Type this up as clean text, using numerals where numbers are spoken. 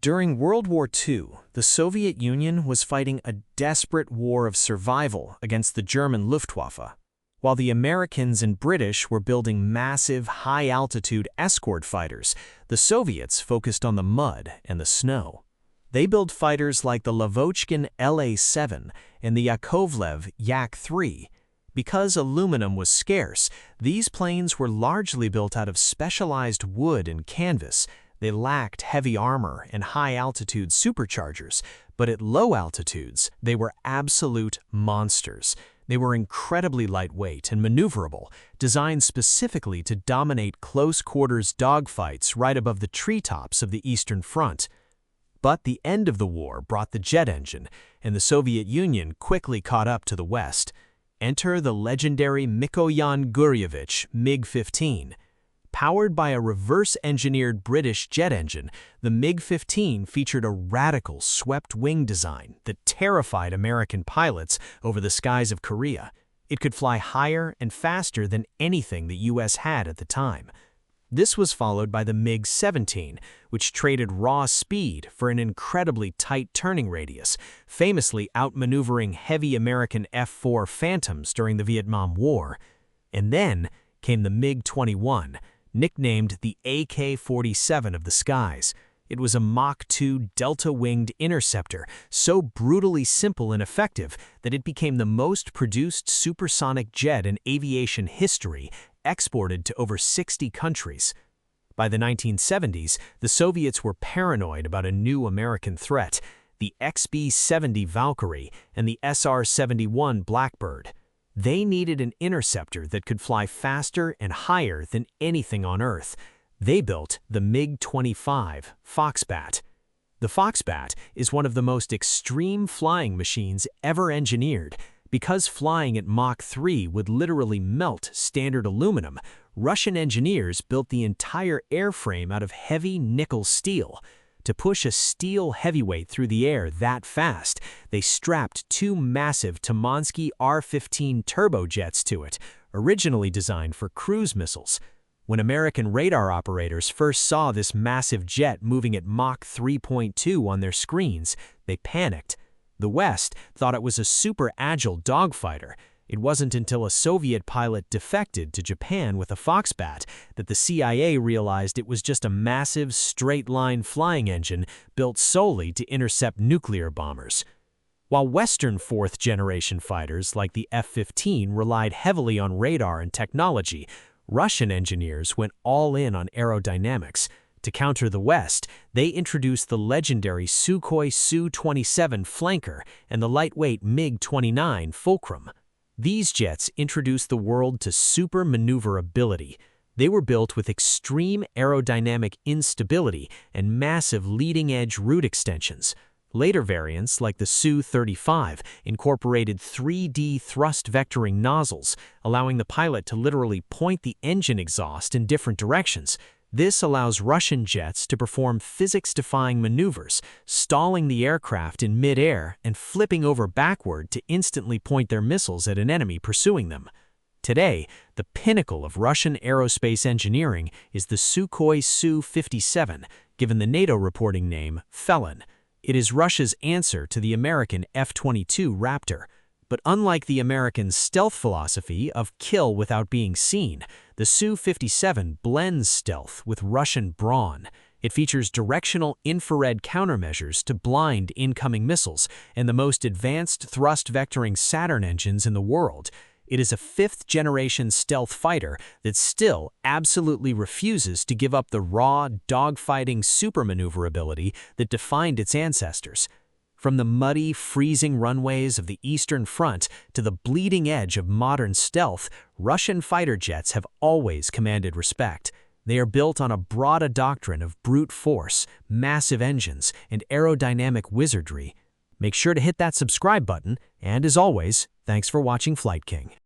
During World War II, the Soviet Union was fighting a desperate war of survival against the German Luftwaffe, while the Americans and British were building massive, high-altitude escort fighters. The Soviets focused on the mud and the snow. They built fighters like the Lavochkin LA-7 and the Yakovlev Yak-3. Because aluminum was scarce, these planes were largely built out of specialized wood and canvas. They lacked heavy armor and high-altitude superchargers, but at low altitudes, they were absolute monsters. They were incredibly lightweight and maneuverable, designed specifically to dominate close-quarters dogfights right above the treetops of the Eastern Front. But the end of the war brought the jet engine, and the Soviet Union quickly caught up to the West. Enter the legendary Mikoyan Guryevich MiG-15. Powered by a reverse-engineered British jet engine, the MiG-15 featured a radical swept-wing design that terrified American pilots over the skies of Korea. It could fly higher and faster than anything the U.S. had at the time. This was followed by the MiG-17, which traded raw speed for an incredibly tight turning radius, famously outmaneuvering heavy American F-4 Phantoms during the Vietnam War. And then came the MiG-21, nicknamed the AK-47 of the skies. It was a Mach 2 delta-winged interceptor, so brutally simple and effective that it became the most produced supersonic jet in aviation history, exported to over 60 countries. By the 1970s, the Soviets were paranoid about a new American threat, the XB-70 Valkyrie and the SR-71 Blackbird. They needed an interceptor that could fly faster and higher than anything on Earth. They built the MiG-25 Foxbat. The Foxbat is one of the most extreme flying machines ever engineered. Because flying at Mach 3 would literally melt standard aluminum, Russian engineers built the entire airframe out of heavy nickel steel. To push a steel heavyweight through the air that fast, they strapped two massive Tamansky R-15 turbojets to it, originally designed for cruise missiles. When American radar operators first saw this massive jet moving at Mach 3.2 on their screens, they panicked. The West thought it was a super-agile dogfighter. It wasn't until a Soviet pilot defected to Japan with a Foxbat that the CIA realized it was just a massive, straight-line flying engine built solely to intercept nuclear bombers. While Western fourth-generation fighters like the F-15 relied heavily on radar and technology, Russian engineers went all in on aerodynamics. To counter the West, they introduced the legendary Sukhoi Su-27 Flanker and the lightweight MiG-29 Fulcrum. These jets introduced the world to super maneuverability. They were built with extreme aerodynamic instability and massive leading-edge root extensions. Later variants, like the Su-35, incorporated 3D thrust vectoring nozzles, allowing the pilot to literally point the engine exhaust in different directions. This allows Russian jets to perform physics-defying maneuvers, stalling the aircraft in mid-air and flipping over backward to instantly point their missiles at an enemy pursuing them. Today, the pinnacle of Russian aerospace engineering is the Sukhoi Su-57, given the NATO reporting name Felon. It is Russia's answer to the American F-22 Raptor. But unlike the American stealth philosophy of kill without being seen, the Su-57 blends stealth with Russian brawn. It features directional infrared countermeasures to blind incoming missiles and the most advanced thrust vectoring Saturn engines in the world. It is a fifth-generation stealth fighter that still absolutely refuses to give up the raw, dogfighting supermaneuverability that defined its ancestors. From the muddy, freezing runways of the Eastern Front to the bleeding edge of modern stealth, Russian fighter jets have always commanded respect. They are built on a broad doctrine of brute force, massive engines, and aerodynamic wizardry. Make sure to hit that subscribe button, and as always, thanks for watching Flight King.